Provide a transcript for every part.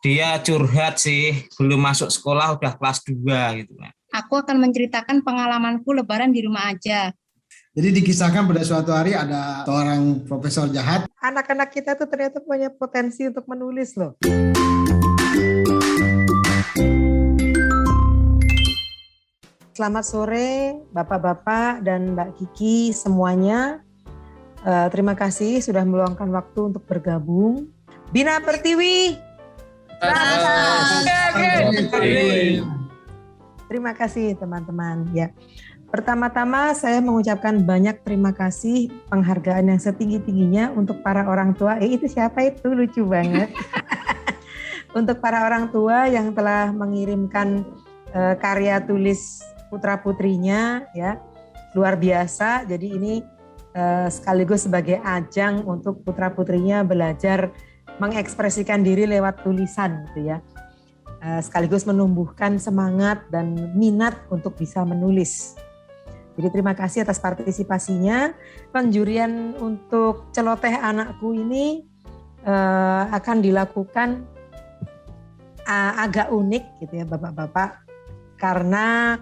Dia curhat sih, belum masuk sekolah udah kelas 2 gitu. Aku akan menceritakan pengalamanku lebaran di rumah aja. Jadi dikisahkan pada suatu hari ada seorang profesor jahat. Anak-anak kita tuh ternyata punya potensi untuk menulis loh. Selamat sore Bapak-Bapak dan Mbak Kiki semuanya. Terima kasih sudah meluangkan waktu untuk bergabung. Bina Pertiwi. Terima kasih teman-teman ya. Pertama-tama saya mengucapkan banyak terima kasih, penghargaan yang setinggi-tingginya untuk para orang tua. Itu siapa itu? Lucu banget. Untuk para orang tua yang telah mengirimkan karya tulis putra-putrinya ya. Luar biasa. Jadi ini sekaligus sebagai ajang untuk putra-putrinya belajar mengekspresikan diri lewat tulisan gitu ya. Sekaligus menumbuhkan semangat dan minat untuk bisa menulis. Jadi terima kasih atas partisipasinya. Penjurian untuk celoteh anakku ini akan dilakukan agak unik gitu ya Bapak-Bapak. Karena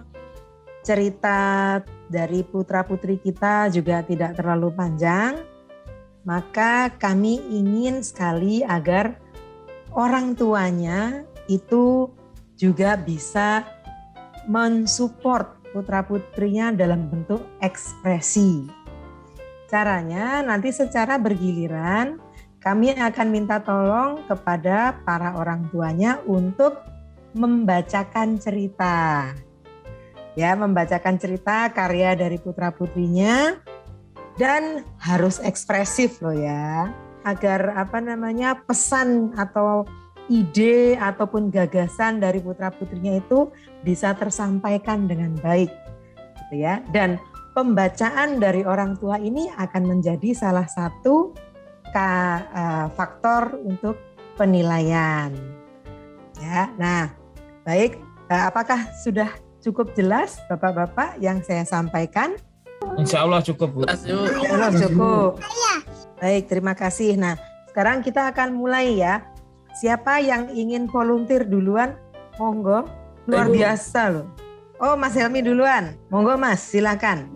cerita dari putra-putri kita juga tidak terlalu panjang. Maka kami ingin sekali agar orang tuanya itu juga bisa mensupport putra-putrinya dalam bentuk ekspresi. Caranya nanti secara bergiliran kami akan minta tolong kepada para orang tuanya untuk membacakan cerita. Ya, membacakan cerita karya dari putra-putrinya dan harus ekspresif loh ya. Agar pesan atau ide ataupun gagasan dari putra-putrinya itu bisa tersampaikan dengan baik gitu ya. Dan pembacaan dari orang tua ini akan menjadi salah satu faktor untuk penilaian. Ya, nah, baik, apakah sudah cukup jelas Bapak-bapak yang saya sampaikan? Insya Allah cukup, Bu. Insya Allah cukup. Baik, terima kasih. Nah, sekarang kita akan mulai ya. Siapa yang ingin volunteer duluan? Monggo. Luar biasa loh. Oh, Mas Helmi duluan. Monggo Mas, silakan.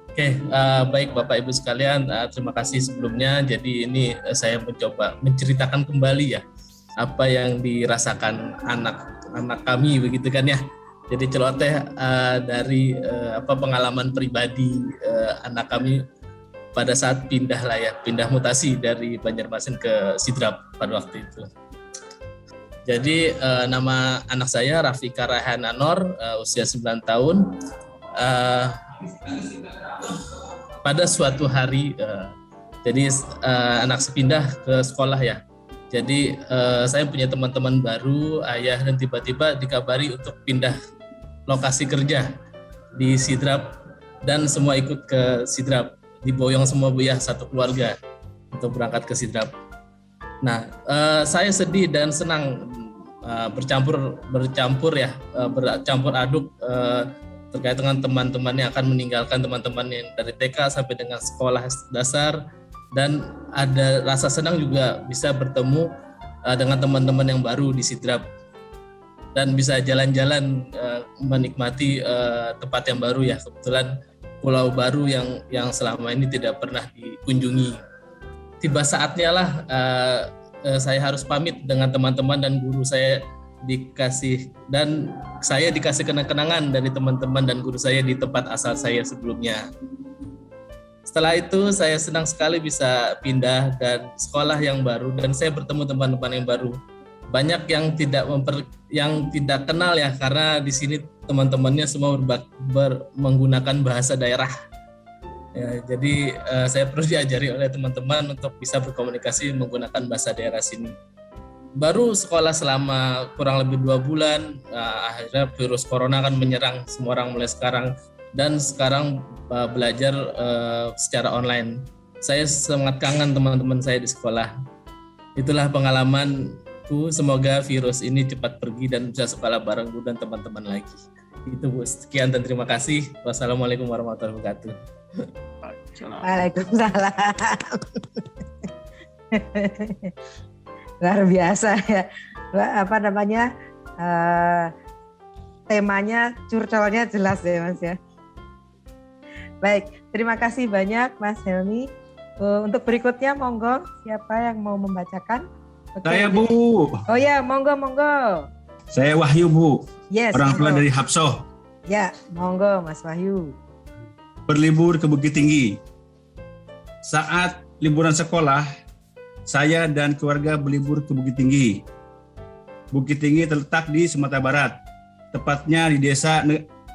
Oke, baik Bapak Ibu sekalian, terima kasih sebelumnya. Jadi ini saya mencoba menceritakan kembali ya apa yang dirasakan anak kami begitu kan ya. Jadi celoteh dari pengalaman pribadi anak kami pada saat pindah mutasi dari Banjarmasin ke Sidrap pada waktu itu. Jadi nama anak saya Rafika Raihan Anor, usia 9 tahun. Pada suatu hari, jadi anak sepindah ke sekolah ya. Jadi saya punya teman-teman baru, ayah, dan tiba-tiba dikabari untuk pindah lokasi kerja di Sidrap dan semua ikut ke Sidrap. Diboyong semua Bu ya, satu keluarga untuk berangkat ke Sidrap. Nah, saya sedih dan senang bercampur aduk terkait dengan teman-teman yang akan meninggalkan teman-teman yang dari TK sampai dengan sekolah dasar, dan ada rasa senang juga bisa bertemu dengan teman-teman yang baru di Sidrap dan bisa jalan-jalan menikmati tempat yang baru ya, kebetulan pulau baru yang selama ini tidak pernah dikunjungi. Tiba saatnya lah saya harus pamit dengan teman-teman dan guru saya dikasih kenang-kenangan dari teman-teman dan guru saya di tempat asal saya sebelumnya. Setelah itu saya senang sekali bisa pindah dan sekolah yang baru dan saya bertemu teman-teman yang baru. Banyak yang tidak kenal ya, karena di sini teman-temannya semua menggunakan bahasa daerah. Ya, jadi saya perlu diajari oleh teman-teman untuk bisa berkomunikasi menggunakan bahasa daerah sini. Baru sekolah selama kurang lebih 2 bulan, akhirnya virus corona kan menyerang semua orang mulai sekarang, dan sekarang belajar secara online. Saya sangat kangen teman-teman saya di sekolah. Itulah pengalamanku, semoga virus ini cepat pergi dan bisa sekolah bareng Bu dan teman-teman lagi. Itu Bu, sekian dan terima kasih. Wassalamualaikum warahmatullahi wabarakatuh. Waalaikumsalam. Luar biasa ya. Apa namanya? Temanya curcolnya jelas ya Mas ya. Baik, terima kasih banyak Mas Helmi. Untuk berikutnya monggo siapa yang mau membacakan? Oke. Saya Bu. Oh ya, monggo. Saya Wahyu Bu. Yes. Orang tua monggo. dari Hapsoh. Ya, monggo Mas Wahyu. Berlibur ke Bukit Tinggi. Saat liburan sekolah, saya dan keluarga berlibur ke Bukit Tinggi. Bukit Tinggi terletak di Sumatera Barat, tepatnya di desa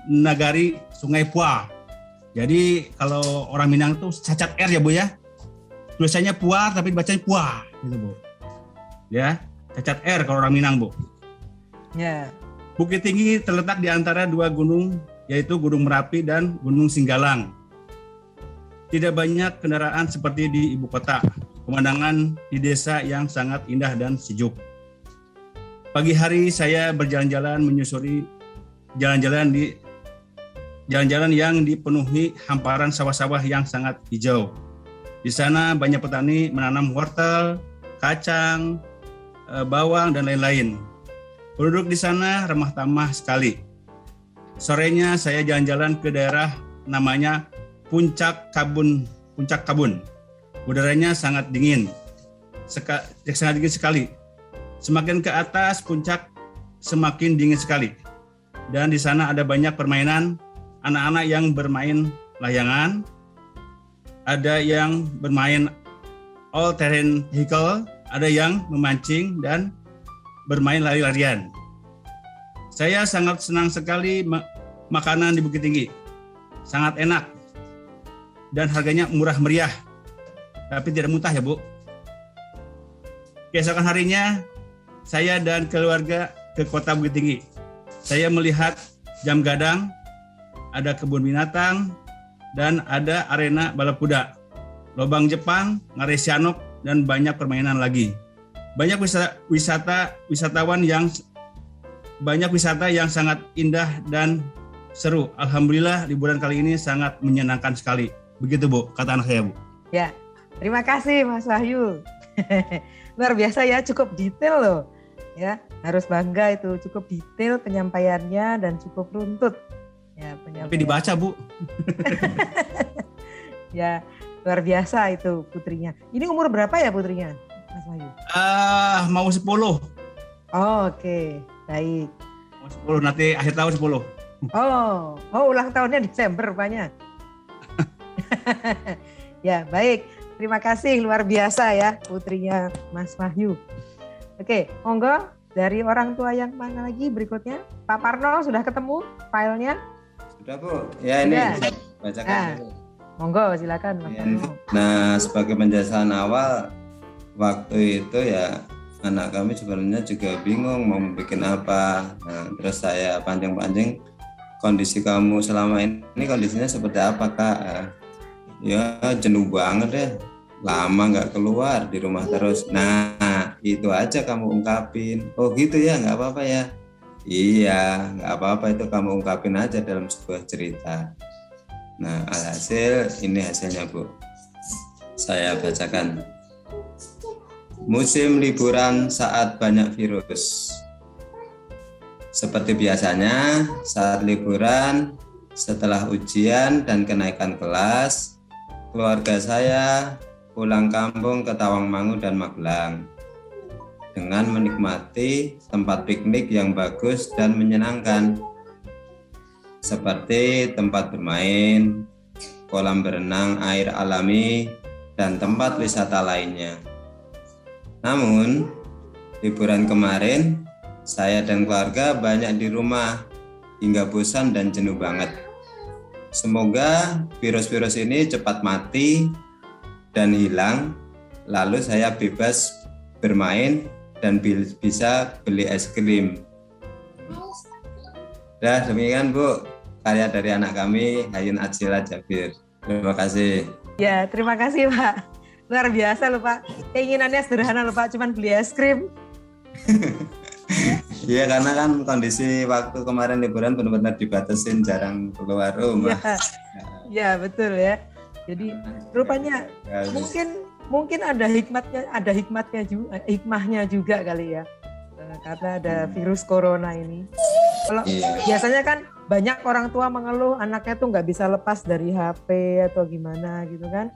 Nagari, Sungai Pua. Jadi kalau orang Minang tuh cacat R ya Bu ya. Tulisannya Puar tapi dibacanya Pua gitu Bu. Ya, cacat R kalau orang Minang Bu. Ya. Bukit Tinggi terletak di antara dua gunung, yaitu Gunung Merapi dan Gunung Singgalang. Tidak banyak kendaraan seperti di ibu kota. Pemandangan di desa yang sangat indah dan sejuk. Pagi hari saya berjalan-jalan menyusuri jalan-jalan yang dipenuhi hamparan sawah-sawah yang sangat hijau. Di sana banyak petani menanam wortel, kacang, bawang, dan lain-lain. Penduduk di sana ramah tamah sekali. Sorenya saya jalan-jalan ke daerah namanya Puncak Kabun. Udaranya sangat dingin, sangat dingin sekali. Semakin ke atas puncak semakin dingin sekali. Dan di sana ada banyak permainan, anak-anak yang bermain layangan, ada yang bermain all terrain vehicle, ada yang memancing dan bermain lari-larian. Saya sangat senang sekali makanan di Bukit Tinggi. Sangat enak dan harganya murah meriah. Tapi tidak murah ya Bu. Keesokan harinya saya dan keluarga ke kota Bukit Tinggi. Saya melihat jam gadang, ada kebun binatang, dan ada arena balap kuda, lobang Jepang, ngarai sianok, dan banyak permainan lagi. Banyak wisata yang sangat indah dan seru. Alhamdulillah liburan kali ini sangat menyenangkan sekali. Begitu Bu, kata anak saya Bu. Ya, terima kasih Mas Wahyu. Luar biasa ya, cukup detail loh. Ya, harus bangga itu, cukup detail penyampaiannya dan cukup runtut. Ya, tapi dibaca Bu. Ya, luar biasa itu putrinya. Ini umur berapa ya putrinya, Mas Wahyu? Mau 10. Oh, oke. Baik. Mau 10, nanti akhir tahun 10. Oh, ulang tahunnya Desember rupanya. Ya, baik. Terima kasih, luar biasa ya putrinya Mas Wahyu. Oke, monggo dari orang tua yang mana lagi berikutnya? Pak Parno sudah ketemu filenya? Sudah Bu, ya ini Sudah. bacakan. Nah, monggo silakan Mas Parno. Nah, sebagai penjelasan awal, waktu itu ya anak kami sebenarnya juga bingung mau bikin apa. Nah, terus saya pancing-pancing, kondisi kamu selama ini kondisinya seperti apa Kak? Ya jenuh banget deh, lama nggak keluar di rumah terus. Nah itu aja kamu ungkapin. Oh gitu ya, nggak apa-apa ya. Iya, nggak apa-apa, itu kamu ungkapin aja dalam sebuah cerita. Nah alhasil ini hasilnya Bu. Saya bacakan. Musim liburan saat banyak virus. Seperti biasanya saat liburan, setelah ujian dan kenaikan kelas, keluarga saya pulang kampung ke Tawangmangu dan Magelang dengan menikmati tempat piknik yang bagus dan menyenangkan seperti tempat bermain, kolam berenang air alami, dan tempat wisata lainnya. Namun, liburan kemarin saya dan keluarga banyak di rumah hingga bosan dan jenuh banget. Semoga virus-virus ini cepat mati dan hilang, lalu saya bebas bermain dan bisa beli es krim. Dah demikian Bu, karya dari anak kami Hayun Ajila Jabir. Terima kasih. Ya, terima kasih Pak. Luar biasa loh Pak. Keinginannya sederhana loh Pak, cuman beli es krim. Iya, karena kan kondisi waktu kemarin liburan benar-benar dibatasin, jarang keluar rumah. Ya, betul ya. Jadi rupanya mungkin Mungkin hikmahnya juga kali ya. Karena ada virus corona ini. Kalau biasanya kan banyak orang tua mengeluh anaknya tuh nggak bisa lepas dari HP atau gimana gitu kan.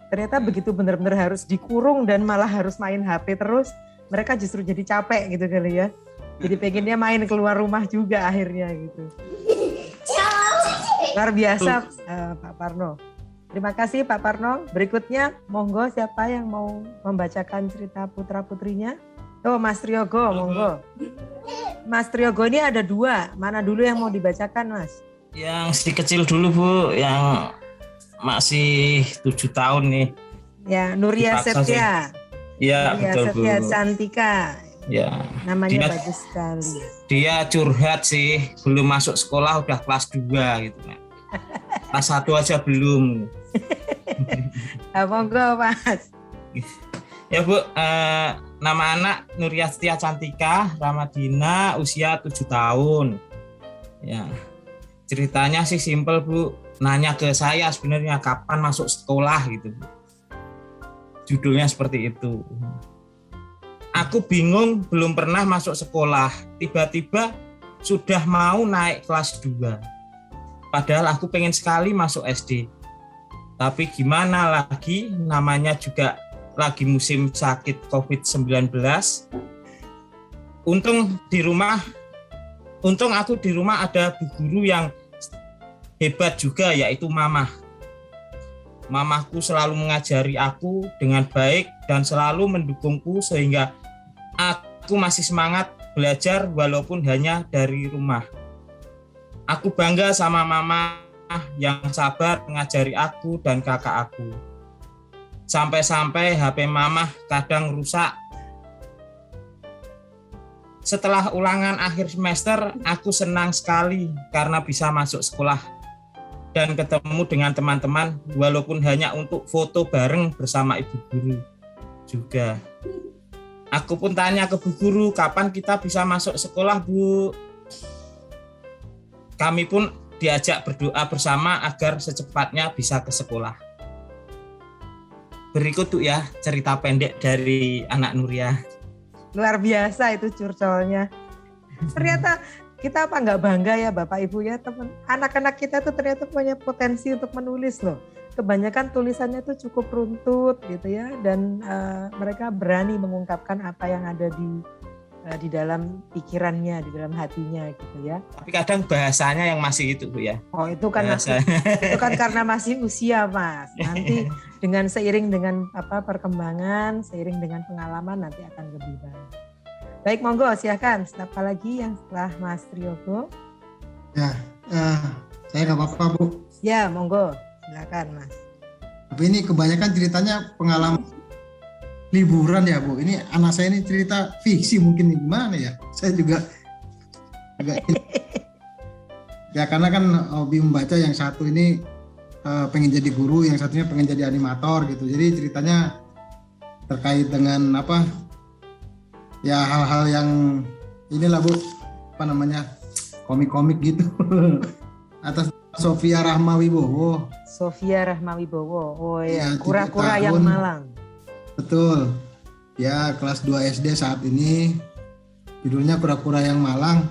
Ternyata begitu benar-benar harus dikurung dan malah harus main HP terus, mereka justru jadi capek gitu kali ya. Jadi pengennya main keluar rumah juga akhirnya gitu. Luar biasa Pak Parno. Terima kasih Pak Parno. Berikutnya monggo siapa yang mau membacakan cerita putra-putrinya? Oh Mas Triogo, monggo. Mas Triogo ini ada 2. Mana dulu yang mau dibacakan Mas? Yang si kecil dulu Bu, yang masih 7 tahun nih. Ya, Nuria Septia. Iya betul Bu. Septia Cantika. Ya. Namanya bagus sekali. Dia curhat sih, belum masuk sekolah udah kelas 2 gitu. Kelas 1 aja belum. Monggo Mas. Ya Bu, nama anak Nuria Septia Cantika Ramadina, usia 7 tahun. Ya, ceritanya sih simpel Bu, nanya ke saya sebenarnya kapan masuk sekolah gitu Bu. Judulnya seperti itu. Aku bingung, belum pernah masuk sekolah, tiba-tiba sudah mau naik kelas 2. Padahal aku pengen sekali masuk SD. Tapi gimana lagi, namanya juga lagi musim sakit COVID-19. Untung aku di rumah ada bu guru yang hebat juga, yaitu Mamah. Mamahku selalu mengajari aku dengan baik dan selalu mendukungku sehingga aku masih semangat belajar walaupun hanya dari rumah. Aku bangga sama Mama yang sabar mengajari aku dan kakak aku. Sampai-sampai HP Mamah kadang rusak. Setelah ulangan akhir semester, aku senang sekali karena bisa masuk sekolah dan ketemu dengan teman-teman walaupun hanya untuk foto bareng bersama ibu guru juga. Aku pun tanya ke bu guru, kapan kita bisa masuk sekolah Bu? Kami pun diajak berdoa bersama agar secepatnya bisa ke sekolah. Berikut tuh ya cerita pendek dari anak Nuria. Luar biasa itu curcolnya. Ternyata kita apa nggak bangga ya Bapak Ibu ya teman. Anak-anak kita tuh ternyata punya potensi untuk menulis loh. Kebanyakan tulisannya tuh cukup runtut gitu ya, dan mereka berani mengungkapkan apa yang ada di dalam pikirannya, di dalam hatinya gitu ya. Tapi kadang bahasanya yang masih itu Bu ya. Oh itu kan karena masih usia Mas. Nanti dengan seiring dengan perkembangan, seiring dengan pengalaman nanti akan lebih baik. Baik, monggo silakan. Siapa lagi yang setelah Mas Triogo? Ya, saya nggak apa-apa Bu. Ya, monggo. Silakan Mas. Tapi ini kebanyakan ceritanya pengalaman liburan ya Bu. Ini anak saya ini cerita fiksi mungkin gimana ya. Saya juga agak ya karena kan hobi membaca, yang satu ini pengen jadi guru, yang satunya pengen jadi animator gitu. Jadi ceritanya terkait dengan ya hal-hal yang inilah Bu, komik-komik gitu. Atas Sofia Rahmawibowo. Sofia Rahmawibowo. Oh ya, Ya, kura-kura 3 yang tahun. malang. Betul. Ya, kelas 2 SD saat ini. Judulnya Kura-kura yang Malang.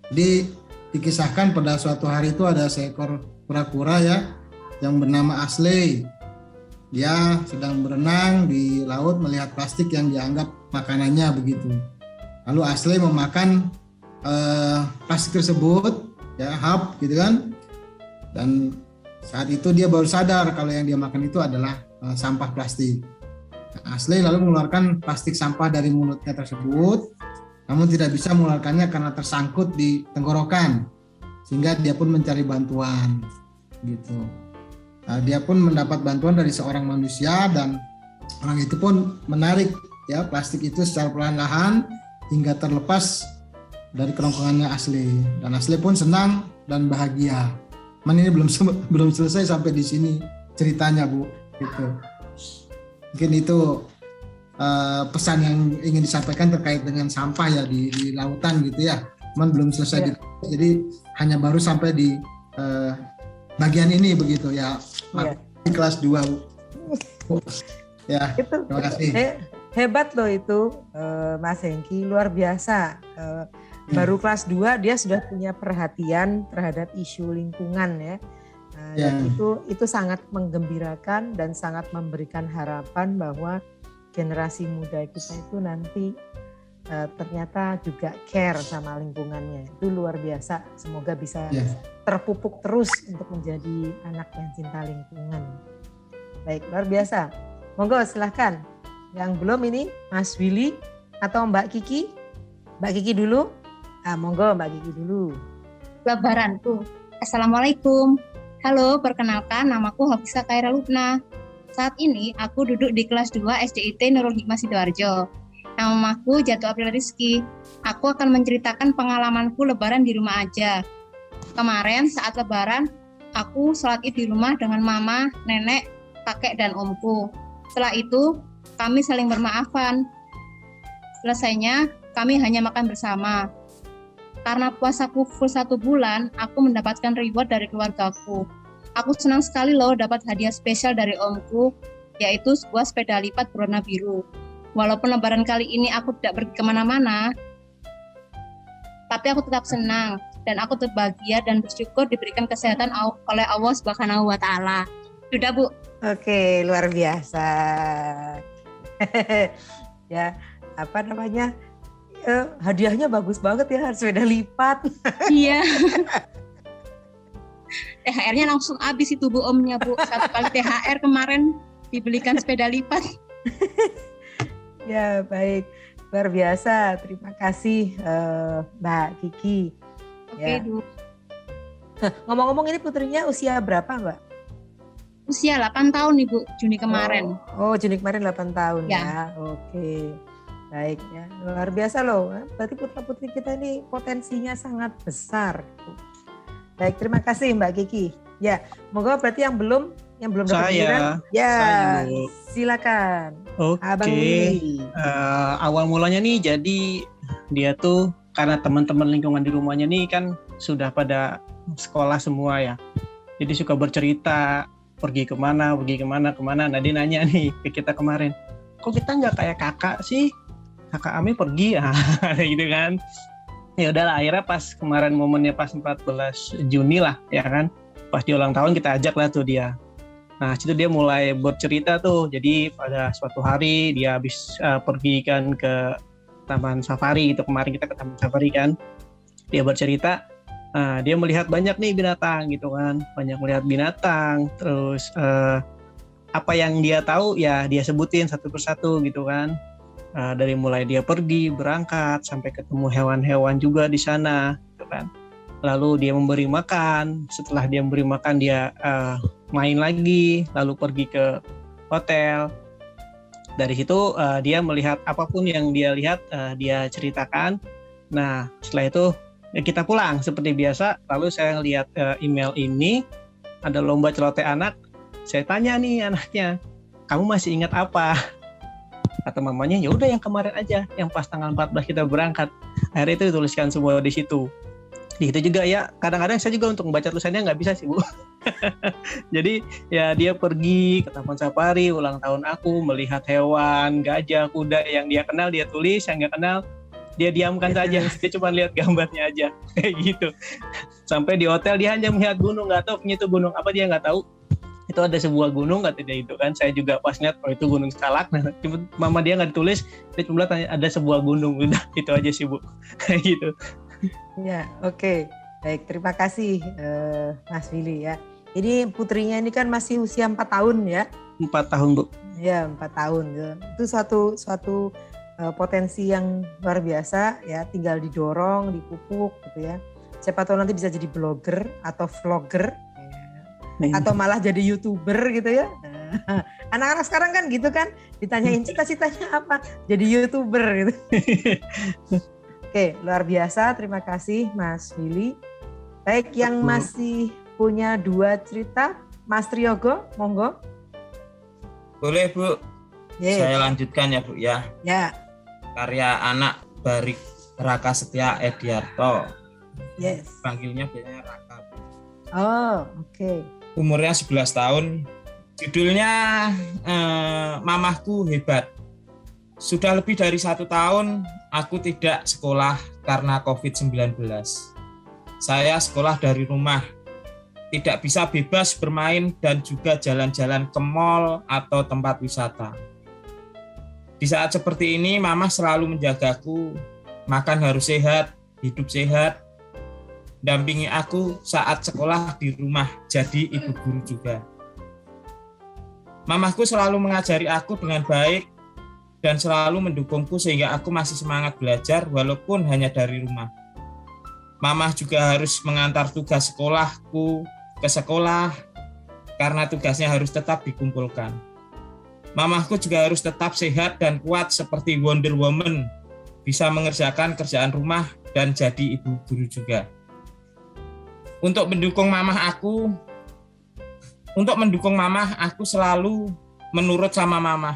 Jadi dikisahkan pada suatu hari itu ada seekor kura-kura ya yang bernama Asley. Dia sedang berenang di laut melihat plastik yang dianggap makanannya begitu. Lalu Asley memakan plastik tersebut, ya hap gitu kan. Dan saat itu dia baru sadar kalau yang dia makan itu adalah sampah plastik. Nah, Asley lalu mengeluarkan plastik sampah dari mulutnya tersebut, namun tidak bisa mengeluarkannya karena tersangkut di tenggorokan, sehingga dia pun mencari bantuan gitu. Nah, dia pun mendapat bantuan dari seorang manusia dan orang itu pun menarik ya plastik itu secara perlahan-lahan hingga terlepas dari kerongkongannya Asley, dan Asley pun senang dan bahagia. Ini belum selesai sampai di sini ceritanya Bu gitu. Mungkin itu pesan yang ingin disampaikan terkait dengan sampah ya di lautan gitu ya. Cuman belum selesai jadi hanya baru sampai di bagian ini begitu ya. Di kelas 2 Bu. Ya, Itu terima kasih. hebat loh itu, Mas Hengki, luar biasa. Baru kelas 2 dia sudah punya perhatian terhadap isu lingkungan ya. Dan itu sangat menggembirakan dan sangat memberikan harapan bahwa generasi muda kita itu nanti ternyata juga care sama lingkungannya. Itu luar biasa. Semoga bisa terpupuk terus untuk menjadi anak yang cinta lingkungan. Baik, luar biasa. Monggo silahkan. Yang belum ini Mas Willy atau Mbak Kiki? Mbak Kiki dulu. Monggo Mbak Kiki dulu. Lebaranku. Assalamualaikum. Halo, perkenalkan namaku Hafizah Khaira Lubna. Saat ini aku duduk di kelas 2 SDIT Nurul Hikmah Sidoarjo. Namaku Jatuh April Rizky. Aku akan menceritakan pengalamanku lebaran di rumah aja. Kemarin saat lebaran, aku sholat id di rumah dengan mama, nenek, kakek, dan omku. Setelah itu, kami saling bermaafan. Selesainya, kami hanya makan bersama. Karena puasaku full 1 bulan, aku mendapatkan reward dari keluargaku. Aku senang sekali loh dapat hadiah spesial dari omku, yaitu sebuah sepeda lipat berwarna biru. Walaupun lebaran kali ini aku tidak pergi kemana-mana, tapi aku tetap senang dan aku tetap bahagia dan bersyukur diberikan kesehatan oleh Allah Subhanahu wa Ta'ala. Sudah, Bu. Oke, luar biasa. Ya, apa namanya? Hadiahnya bagus banget ya, sepeda lipat. Iya. THR-nya langsung habis itu Bu omnya, Bu. 1 kali THR kemarin dibelikan sepeda lipat. Ya, baik. Luar biasa. Terima kasih Mbak Kiki. Oke, Bu. Ngomong-ngomong ini putrinya usia berapa, Mbak? Usia 8 tahun nih, Bu, Juni kemarin. Oh, Juni kemarin 8 tahun Ya. ya. Oke. Baik ya. Luar biasa loh. Berarti putra-putri kita ini potensinya sangat besar. Baik, terima kasih Mbak Kiki. Ya, moga berarti yang belum dapat giliran. Ya, saya. Silakan. Oke. Abang Willy. Awal mulanya nih, jadi dia tuh karena teman-teman lingkungan di rumahnya nih kan sudah pada sekolah semua ya. Jadi suka bercerita pergi kemana. Nah dia nanya nih ke kita kemarin, kok kita nggak kayak kakak sih? Kakak Ami pergi ya, gitu kan. Ya udahlah, akhirnya pas kemarin momennya pas 14 Juni lah ya kan, pas di ulang tahun kita ajak lah tuh dia. Nah situ dia mulai bercerita tuh. Jadi pada suatu hari dia habis pergi kan ke Taman Safari itu, kemarin kita ke Taman Safari kan, dia bercerita dia melihat banyak nih binatang gitu kan, banyak melihat binatang. Terus apa yang dia tahu ya dia sebutin satu persatu gitu kan. Dari mulai dia pergi berangkat sampai ketemu hewan-hewan juga di sana gitu kan. Lalu dia memberi makan, setelah dia memberi makan dia main lagi, lalu pergi ke hotel. Dari situ dia melihat apapun yang dia lihat dia ceritakan. Nah setelah itu ya kita pulang seperti biasa. Lalu saya lihat email ini ada lomba celoteh anak. Saya tanya nih anaknya, kamu masih ingat apa? Kata mamanya, ya udah yang kemarin aja, yang pas tanggal 14 kita berangkat. Akhirnya itu dituliskan semua di situ. Di situ juga ya, kadang-kadang saya juga untuk membaca tulisannya nggak bisa sih Bu. Jadi ya dia pergi ke Taman Safari, ulang tahun aku, melihat hewan, gajah, kuda yang dia kenal dia tulis, yang nggak kenal dia diamkan saja. Dia cuma lihat gambarnya aja, kayak gitu. Sampai di hotel dia hanya melihat gunung, nggak tahu punya itu gunung apa, dia nggak tahu. Itu ada sebuah gunung katanya itu kan. Saya juga pas lihat itu Gunung Salak. Nah, mama dia nggak ditulis, dia cuma lihat ada sebuah gunung. Udah itu aja sih Bu. Kayak gitu. Ya, oke. Baik, terima kasih Mas Willy ya. Ini putrinya ini kan masih usia 4 tahun ya. 4 tahun Bu. Ya, 4 tahun. Itu suatu potensi yang luar biasa ya, tinggal didorong, dipupuk gitu ya. Siapa tahu nanti bisa jadi blogger atau vlogger. Atau malah jadi YouTuber gitu ya. Anak-anak sekarang kan gitu kan, ditanyain cita-citanya apa, jadi YouTuber gitu. Oke, luar biasa, terima kasih Mas Willy. Baik, yang masih punya 2 cerita, Mas Triyogo, monggo. Boleh Bu, Yeah. saya lanjutkan ya Bu ya. Ya, Karya anak Barik Raka Setia Ediarto, yes. panggilnya biasanya Raka. Oh, oke. Umurnya 11 tahun, Judulnya Mamahku Hebat. Sudah lebih dari 1 tahun aku tidak sekolah karena COVID-19. Saya sekolah dari rumah, tidak bisa bebas bermain dan juga jalan-jalan ke mal atau tempat wisata. Di saat seperti ini, Mama selalu menjagaku, makan harus sehat, hidup sehat, dampingi aku saat sekolah di rumah, jadi ibu guru juga. Mamaku selalu mengajari aku dengan baik dan selalu mendukungku sehingga aku masih semangat belajar walaupun hanya dari rumah. Mama juga harus mengantar tugas sekolahku ke sekolah karena tugasnya harus tetap dikumpulkan. Mamaku juga harus tetap sehat dan kuat seperti Wonder Woman, bisa mengerjakan kerjaan rumah dan jadi ibu guru juga. Untuk mendukung mamah aku selalu menurut sama mamah.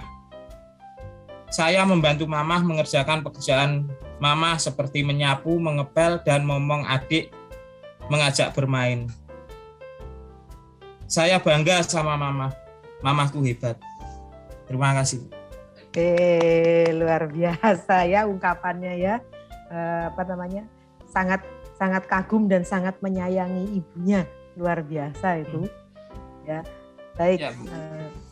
Saya membantu mamah mengerjakan pekerjaan mamah seperti menyapu, mengepel, dan momong adik mengajak bermain. Saya bangga sama mamah. Mamahku hebat. Terima kasih. Luar biasa ya ungkapannya ya. Sangat kagum dan sangat menyayangi ibunya. Luar biasa itu. Ya. Baik. Ya,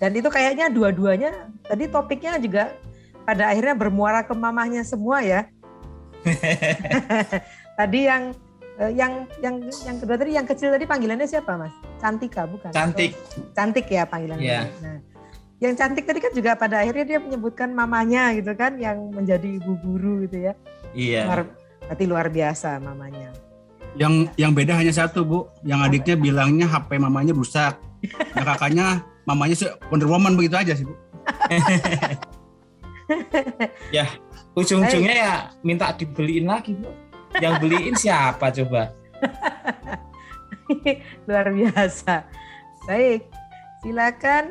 dan itu kayaknya dua-duanya tadi topiknya juga pada akhirnya bermuara ke mamahnya semua ya. Tadi yang kedua tadi yang kecil tadi panggilannya siapa Mas? Cantika bukan? Cantik ya panggilannya. Yeah. Nah, yang cantik tadi kan juga pada akhirnya dia menyebutkan mamanya gitu kan, yang menjadi ibu guru gitu ya. Iya. Berarti luar biasa mamanya. Yang beda hanya satu Bu, yang adiknya bilangnya HP mamanya rusak, yang kakaknya mamanya Wonder Woman begitu aja sih Bu. Ya, ujung-ujungnya ya minta dibeliin lagi Bu. Yang beliin siapa coba? Luar biasa. Baik, silakan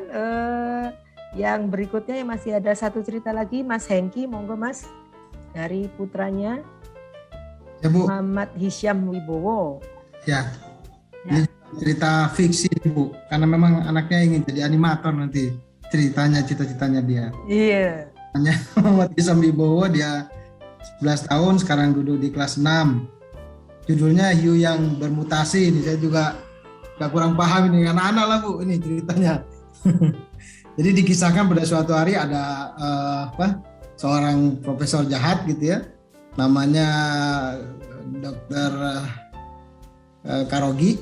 yang berikutnya masih ada satu cerita lagi, Mas Hengki, monggo Mas, dari putranya ya, Bu. Muhammad Hisyam Wibowo. Ya. Ini cerita fiksi Bu, karena memang anaknya ingin jadi animator nanti. Cita-citanya dia. Iya. Muhammad Hisyam Wibowo, dia 11 tahun, sekarang duduk di kelas 6. Judulnya Hiu yang Bermutasi. Ini saya juga gak kurang paham ini, anak-anak lah Bu ini ceritanya. Jadi dikisahkan pada suatu hari ada seorang profesor jahat gitu ya, namanya Dr. Karogi,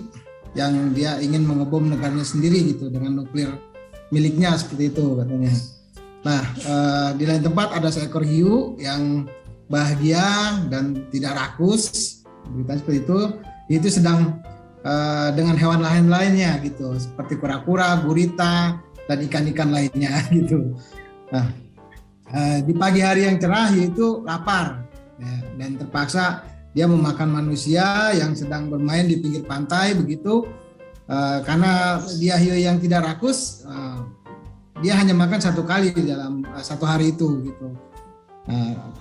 yang dia ingin mengebom negaranya sendiri gitu dengan nuklir miliknya seperti itu katanya. Nah, di lain tempat ada seekor hiu yang bahagia dan tidak rakus, berita seperti itu. Itu sedang dengan hewan lain-lainnya gitu, seperti kura-kura, gurita, dan ikan-ikan lainnya gitu. Nah, di pagi hari yang cerah hiu itu lapar ya, dan terpaksa dia memakan manusia yang sedang bermain di pinggir pantai begitu. Karena dia hiu yang tidak rakus, dia hanya makan 1 kali dalam 1 hari itu gitu.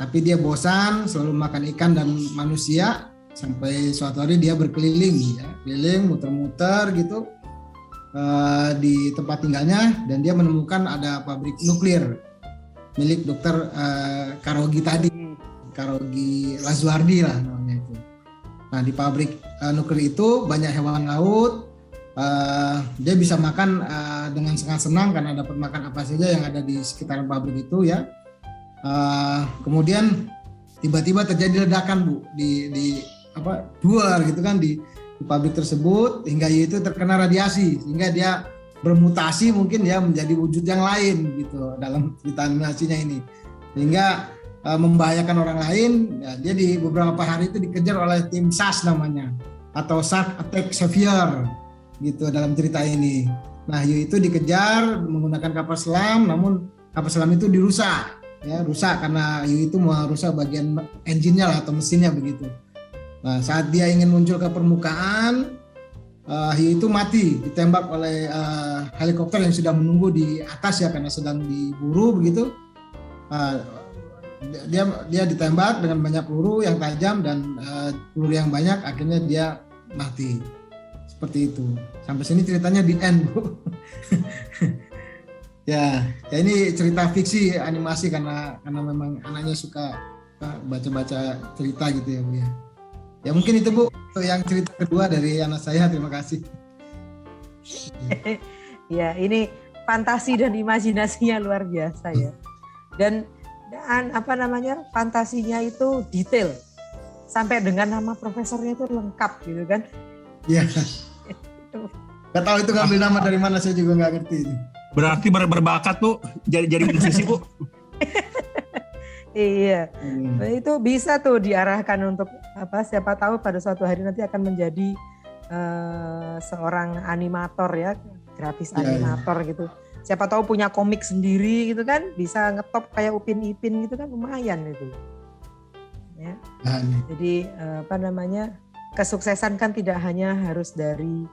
Tapi dia bosan selalu makan ikan dan manusia sampai suatu hari dia berkeliling ya, keliling muter-muter gitu di tempat tinggalnya, dan dia menemukan ada pabrik nuklir milik Dr. Karogi tadi, Karogi Lazuardi lah namanya itu. Nah, di pabrik nuklir itu banyak hewan laut. Dia bisa makan dengan sangat senang karena dapat makan apa saja yang ada di sekitaran pabrik itu ya. Kemudian tiba-tiba terjadi ledakan Bu di duar gitu kan di pabrik tersebut, hingga itu terkena radiasi sehingga dia bermutasi mungkin ya menjadi wujud yang lain gitu dalam cerita animasinya ini, sehingga membahayakan orang lain ya. Dia di beberapa hari itu dikejar oleh tim SAS namanya, atau Shark Attack Savior gitu dalam cerita ini. Nah, hiu itu dikejar menggunakan kapal selam, namun kapal selam itu rusak karena hiu itu merusak bagian engine-nya lah, atau mesinnya begitu. Nah, saat dia ingin muncul ke permukaan, hiu itu mati ditembak oleh helikopter yang sudah menunggu di atas ya, karena sedang diburu begitu. Dia ditembak dengan banyak peluru yang tajam dan peluru yang banyak, akhirnya dia mati. Seperti itu. Sampai sini ceritanya di end Bu. Ya, ini cerita fiksi animasi karena memang anaknya suka baca-baca cerita gitu ya Bu ya. Ya mungkin itu Bu untuk yang cerita kedua dari anak saya. Terima kasih. Ya, ini fantasi dan imajinasinya luar biasa ya. Dan fantasinya itu detail. Sampai dengan nama profesornya itu lengkap gitu kan. Iya. Gak tahu itu ngambil nama dari mana, saya juga nggak ngerti ini. Berarti berbakat Bu, jadi musisi Bu. Iya, itu bisa tuh diarahkan untuk siapa tahu pada suatu hari nanti akan menjadi seorang animator ya, grafis animator gitu. Siapa tahu punya komik sendiri gitu kan, bisa ngetop kayak Upin Ipin gitu kan, lumayan itu. Ya. Jadi kesuksesan kan tidak hanya harus dari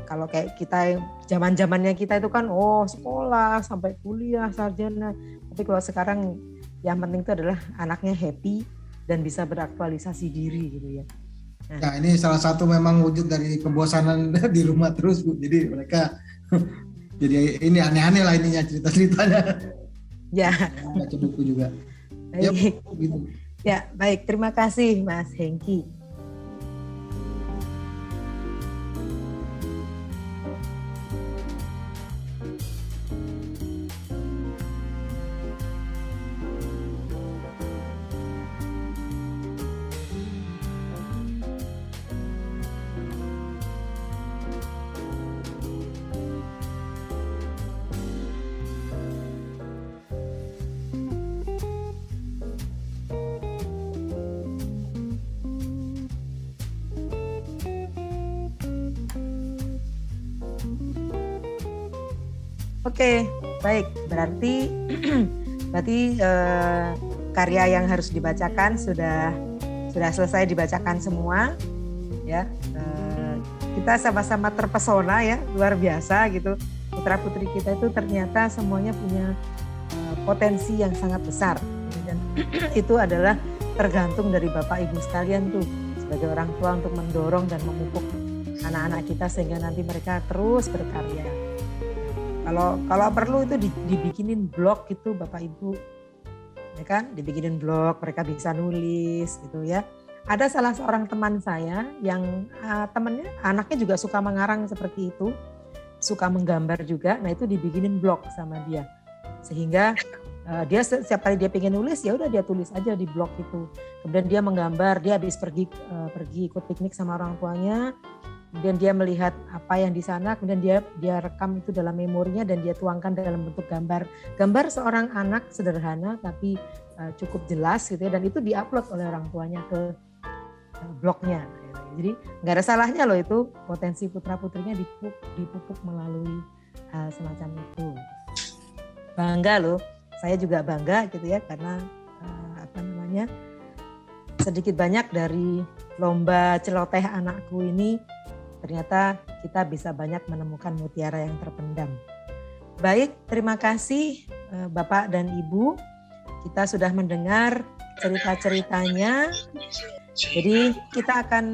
kalau kayak kita zaman-zamannya kita itu kan sekolah sampai kuliah sarjana. Tapi kalau sekarang yang penting itu adalah anaknya happy dan bisa beraktualisasi diri gitu ya. Nah, ini salah satu memang wujud dari kebosanan di rumah terus Bu. Jadi mereka jadi ini aneh-aneh lah ininya cerita-ceritanya. Ya. Baca buku juga. Baik. Gitu. Ya, baik. Terima kasih Mas Hengki. Oke, baik. Berarti karya yang harus dibacakan sudah selesai dibacakan semua, ya. Kita sama-sama terpesona ya, luar biasa gitu. Putra putri kita itu ternyata semuanya punya potensi yang sangat besar, dan itu adalah tergantung dari Bapak Ibu sekalian tuh sebagai orang tua untuk mendorong dan memupuk anak-anak kita sehingga nanti mereka terus berkarya. Kalau perlu itu dibikinin blog gitu Bapak Ibu, ya kan? Dibikinin blog, mereka bisa nulis gitu ya. Ada salah seorang teman saya yang temannya anaknya juga suka mengarang seperti itu, suka menggambar juga. Nah itu dibikinin blog sama dia, sehingga dia setiap kali dia pengen nulis ya udah dia tulis aja di blog itu. Kemudian dia menggambar, dia habis pergi ikut piknik sama orang tuanya. Kemudian dia melihat apa yang di sana, kemudian dia rekam itu dalam memorinya dan dia tuangkan dalam bentuk gambar. Gambar seorang anak sederhana tapi cukup jelas gitu ya, dan itu diupload oleh orang tuanya ke blognya. Jadi nggak ada salahnya loh itu, potensi putra-putrinya dipupuk melalui hal semacam itu. Bangga loh, saya juga bangga gitu ya, karena sedikit banyak dari lomba celoteh anakku ini ternyata kita bisa banyak menemukan mutiara yang terpendam. Baik, terima kasih Bapak dan Ibu. Kita sudah mendengar cerita-ceritanya. Jadi kita akan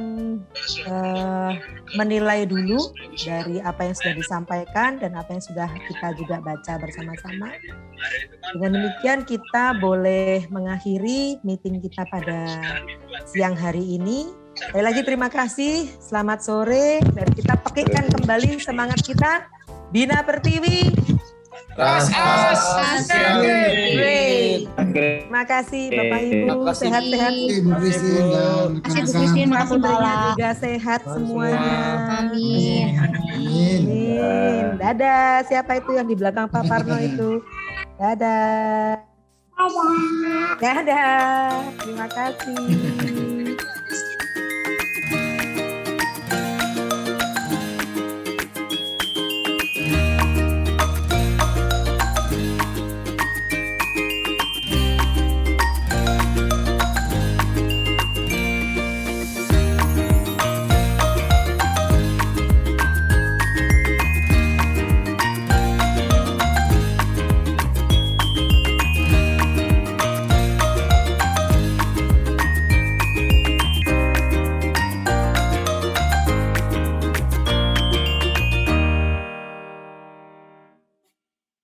menilai dulu dari apa yang sudah disampaikan dan apa yang sudah kita juga baca bersama-sama. Dengan demikian kita boleh mengakhiri meeting kita pada siang hari ini. Sekali lagi terima kasih, selamat sore, dan kita pekikkan kembali semangat kita. Bina Pertiwi. Terima kasih Bapak Ibu, sehat-sehat. Ibu Christine dan rekan-rekan juga sehat semuanya. Amin. Amin. Dadah, siapa itu yang di belakang Pak Parno itu? Dadah. Dadah, terima kasih.